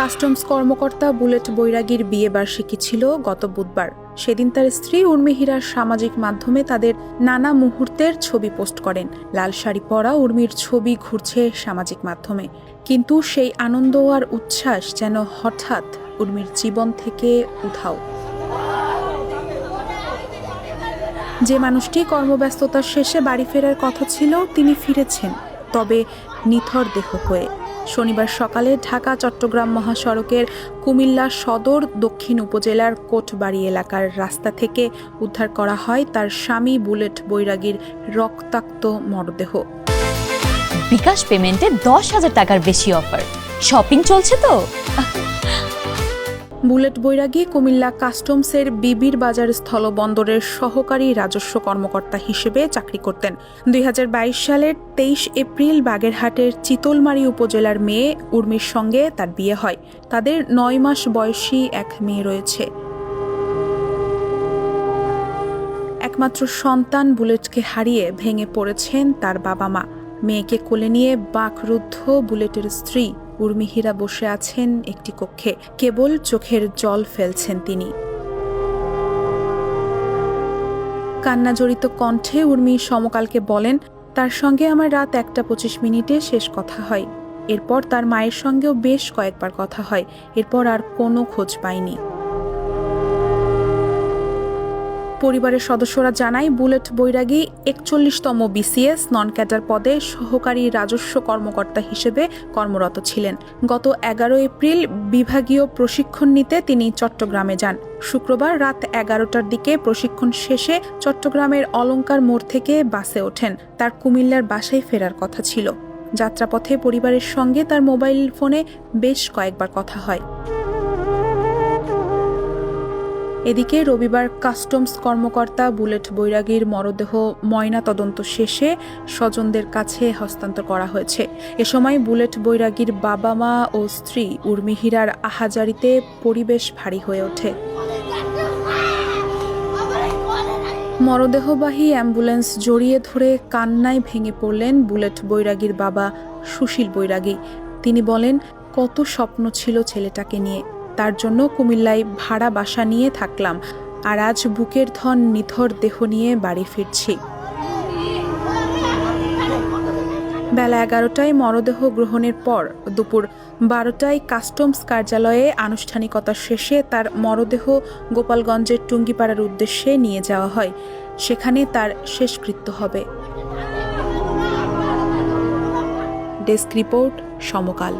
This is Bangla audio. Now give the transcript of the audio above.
কাস্টমস কর্মকর্তা বুলেট বৈরাগীর বিয়ে বার্ষিকী ছিল গত বুধবার। সেদিন তার স্ত্রী উর্মি হীরার সামাজিক মাধ্যমে তাদের নানা মুহূর্তের ছবি পোস্ট করেন। লাল শাড়ি পরা উর্মির ছবি ঘুরছে সামাজিক মাধ্যমে, কিন্তু সেই আনন্দ আর উচ্ছ্বাস যেন হঠাৎ উর্মির জীবন থেকে উধাও। যে মানুষটি কর্মব্যস্ততার শেষে বাড়ি ফেরার কথা ছিল, তিনি ফিরেছেন, তবে নিথর দেহ হয়ে। শনিবার সকালে ঢাকা চট্টগ্রাম মহাসড়কের কুমিল্লা সদর দক্ষিণ উপজেলার কোটবাড়ি এলাকার রাস্তা থেকে উদ্ধার করা হয় তার স্বামী বুলেট বৈরাগীর রক্তাক্ত মরদেহ। বিকাশ পেমেন্টে 10,000 টাকার বেশি অফার, শপিং চলছে তো। বুলেট বৈরাগী কুমিল্লা কাস্টমসের বিবির বাজার স্থলবন্দরের সহকারী রাজস্ব কর্মকর্তা হিসেবে চাকরি করতেন। 2022 সালের 23 এপ্রিল বাগেরহাটের চিতলমারী উপজেলার মেয়ে উর্মির সঙ্গে তার বিয়ে হয়। তাদের 9 মাস বয়সী এক মেয়ে রয়েছে। একমাত্র সন্তান বুলেটকে হারিয়ে ভেঙে পড়েছেন তার বাবা মা। মেয়েকে কোলে নিয়ে বাকরুদ্ধ বুলেটের স্ত্রী উর্মি হীরা বসে আছেন একটি কক্ষে, কেবল চোখের জল ফেলছেন তিনি। কান্নাজড়িত কণ্ঠে উর্মি সমকালকে বলেন, তার সঙ্গে আমার রাত 1:25 শেষ কথা হয়। এরপর তার মায়ের সঙ্গেও বেশ কয়েকবার কথা হয়। এরপর আর কোনো খোঁজ পাইনি। পরিবারের সদস্যরা জানায়, বুলেট বৈরাগী 41তম বিসিএস নন ক্যাডার পদে সহকারী রাজস্ব কর্মকর্তা হিসেবে কর্মরত ছিলেন। গত 11 এপ্রিল বিভাগীয় প্রশিক্ষণ নিতে তিনি চট্টগ্রামে যান। শুক্রবার রাত 11টার দিকে প্রশিক্ষণ শেষে চট্টগ্রামের অলঙ্কার মোড় থেকে বাসে ওঠেন। তার কুমিল্লার বাসায় ফেরার কথা ছিল। যাত্রাপথে পরিবারের সঙ্গে তার মোবাইল ফোনে বেশ কয়েকবার কথা হয়। এদিকে রবিবার কাস্টমস কর্মকর্তা বুলেট বৈরাগীর মরদেহ ময়না তদন্ত শেষে স্বজনদের কাছে হস্তান্তর করা হয়েছে। এ সময় বুলেট বৈরাগীর বাবা মা ও স্ত্রী উর্মি হীরার আহাজারিতে পরিবেশ ভারী হয়ে ওঠে। মরদেহবাহী অ্যাম্বুলেন্স জড়িয়ে ধরে কান্নায় ভেঙে পড়লেন বুলেট বৈরাগীর বাবা সুশীল বৈরাগী। তিনি বলেন, কত স্বপ্ন ছিল ছেলেটাকে নিয়ে, তার জন্য কুমিল্লায় ভাড়া বাসা নিয়ে থাকলাম, আর আজ বুকের ধন নিথর দেহ নিয়ে বাড়ি ফিরছি। বেলা 11টায় মরদেহ গ্রহণের পর দুপুর 12টায় কাস্টমস কার্যালয়ে আনুষ্ঠানিকতা শেষে তার মরদেহ গোপালগঞ্জের টুঙ্গিপাড়ার উদ্দেশ্যে নিয়ে যাওয়া হয়। সেখানে তার শেষকৃত্য হবে। ডেস্ক রিপোর্ট, সমকাল।